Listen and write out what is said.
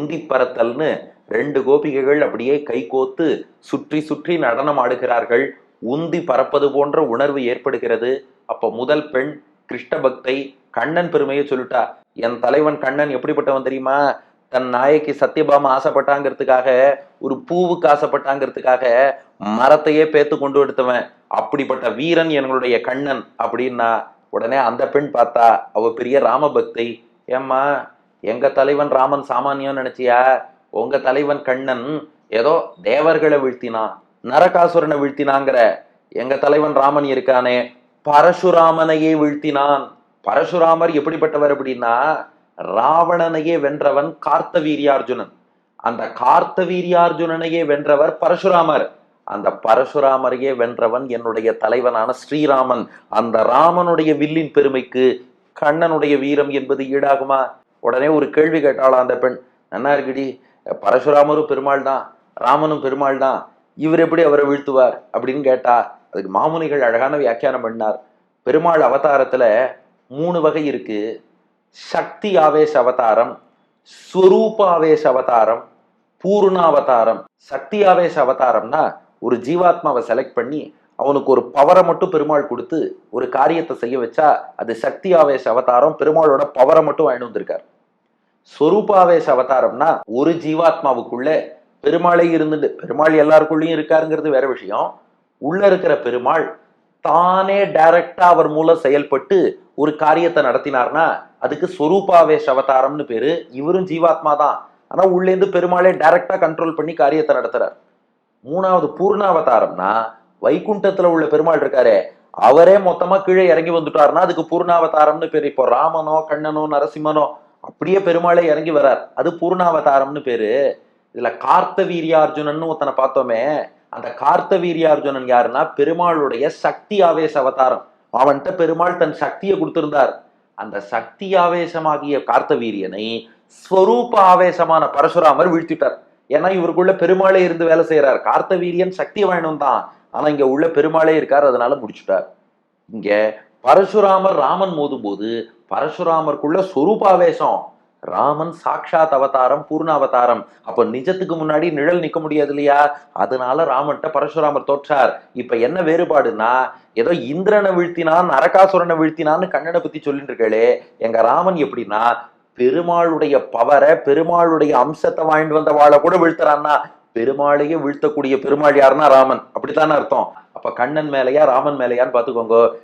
உந்தி பறத்தல்னு 2 கோபிகைகள் அப்படியே கை கோத்து சுற்றி சுற்றி நடனம் ஆடுகிறார்கள். உந்தி பறப்பது போன்ற உணர்வு ஏற்படுகிறது. அப்ப முதல் பெண் கிருஷ்ண பக்தை கண்ணன் பெருமையை சொல்லிட்டா. என் தலைவன் கண்ணன் எப்படிப்பட்டவன் தெரியுமா? தன் நாயகி சத்யபாமா ஆசைப்பட்டாங்கிறதுக்காக, ஒரு பூவுக்கு ஆசைப்பட்டாங்கிறதுக்காக மரத்தையே பேத்து கொண்டு எடுத்தவன். அப்படிப்பட்ட வீரன் எங்களுடைய கண்ணன் அப்படின்னா உடனே அந்த பெண் பார்த்தா, அவ பெரிய ராம பக்தை. ஏம்மா, எங்க தலைவன் ராமன் சாமானியம் நினைச்சியா? உங்க தலைவன் கண்ணன் ஏதோ தேவர்களை வீழ்த்தினான், நரகாசுரனை வீழ்த்தினாங்கிற. எங்க தலைவன் ராமன் இருக்கானே, பரசுராமனையே வீழ்த்தினான். பரசுராமர் எப்படிப்பட்டவர் அப்படின்னா, ராவணனையே வென்றவன் கார்த்தவீரியார்ஜுனன். அந்த கார்த்தவீரியார்ஜுனனையே வென்றவர் பரசுராமர். அந்த பரசுராமரையே வென்றவன் என்னுடைய தலைவனான ஸ்ரீராமன். அந்த ராமனுடைய வில்லின் பெருமைக்கு கண்ணனுடைய வீரம் என்பது ஈடாகுமா? உடனே ஒரு கேள்வி கேட்டாளா அந்த பெண். நன்னா இருக்குடி, பரசுராமரும் பெருமாள் தான், ராமனும் பெருமாள் தான், இவர் எப்படி அவரை வீழ்த்துவார் அப்படின்னு கேட்டா, அதுக்கு மாமுனிகள் அழகான வியாக்கியானம் பண்ணார். பெருமாள் அவதாரத்துல 3 வகை இருக்கு. சக்தி ஆவேச அவதாரம், ஸ்வரூப ஆவேச அவதாரம், பூர்ண அவதாரம். சக்தி ஆவேச அவதாரம்னா ஒரு ஜீவாத்மாவை செலக்ட் பண்ணி அவனுக்கு ஒரு பவரை மட்டும் பெருமாள் கொடுத்து ஒரு காரியத்தை செய்ய வச்சா அது சக்தி ஆவேச அவதாரம். பெருமாளோட பவரை மட்டும் வாங்கி வந்திருக்கார். ஸ்வரூபாவேச அவதாரம்னா ஒரு ஜீவாத்மாவுக்குள்ள பெருமாளே இருந்துட்டு, பெருமாள் எல்லாருக்குள்ளயும் இருக்காருங்கிறது வேற விஷயம். உள்ள இருக்கிற பெருமாள் தானே டைரக்டா அவர் மூலம் செயல்பட்டு ஒரு காரியத்தை நடத்தினார்னா அதுக்கு ஸ்வரூபாவேச அவதாரம்னு பேரு. இவரும் ஜீவாத்மா தான், ஆனா உள்ளேந்து பெருமாளே டைரக்டா கண்ட்ரோல் பண்ணி காரியத்தை நடத்துறார். 3வது பூர்ணாவதாரம்னா வைகுண்டத்துல உள்ள பெருமாள் இருக்காரே, அவரே மொத்தமா கீழே இறங்கி வந்துட்டாருன்னா அதுக்கு பூர்ணாவதாரம்னு பேரு. இப்போ ராமனோ கண்ணனோ நரசிம்மனோ அப்படியே பெருமாளே இறங்கி வரார், அது பூர்ணாவதாரம்னு பேரு. இதுல கார்த்தவீரியார்ஜுனன் ஒருத்தனை பார்த்தோமே, அந்த கார்த்தவீரியார்ஜுனன் யாருன்னா பெருமாளுடைய சக்தி ஆவேச அவதாரம். அவன்கிட்ட பெருமாள் தன் சக்தியை கொடுத்திருந்தார். அந்த சக்தி ஆவேசமாகிய கார்த்தவீரியனை ஸ்வரூப ஆவேசமான பரசுராமர் வீழ்த்திட்டார். ஏன்னா இவருக்குள்ள பெருமாளே இருந்து வேலை செய்யறார். கார்த்தவீரியன் சக்தி வேணும் தான், ஆனா இங்க உள்ள பெருமாளே இருக்கார், அதனால முடிச்சுட்டார். இங்க பரசுராமர் ராமன் மோதும் போது பரசுராமருக்குள்ள ஸ்வரூபாவேசம். ராமன் சாட்சாத் அவதாரம், பூர்ண அவதாரம். அப்ப நிஜத்துக்கு முன்னாடி நிழல் நிக்க முடியாது இல்லையா? அதனால ராமன்ட்ட பரசுராமர் தோற்றார். இப்ப என்ன வேறுபாடுனா, ஏதோ இந்திரனை வீழ்த்தினான் நரகாசுரனை வீழ்த்தினான்னு கண்ணனை பத்தி சொல்லிட்டு இருக்கே, எங்க ராமன் எப்படின்னா பெருமாளுடைய பவரை, பெருமாளுடைய அம்சத்தை வாங்கிட்டு வந்த வாழை கூட வீழ்த்துறான்னா பெருமாளையே வீழ்த்தக்கூடிய பெருமாள் யாருன்னா ராமன். அப்படித்தானே அர்த்தம். அப்ப கண்ணன் மேலையா ராமன் மேலையான்னு பாத்துக்கோங்க.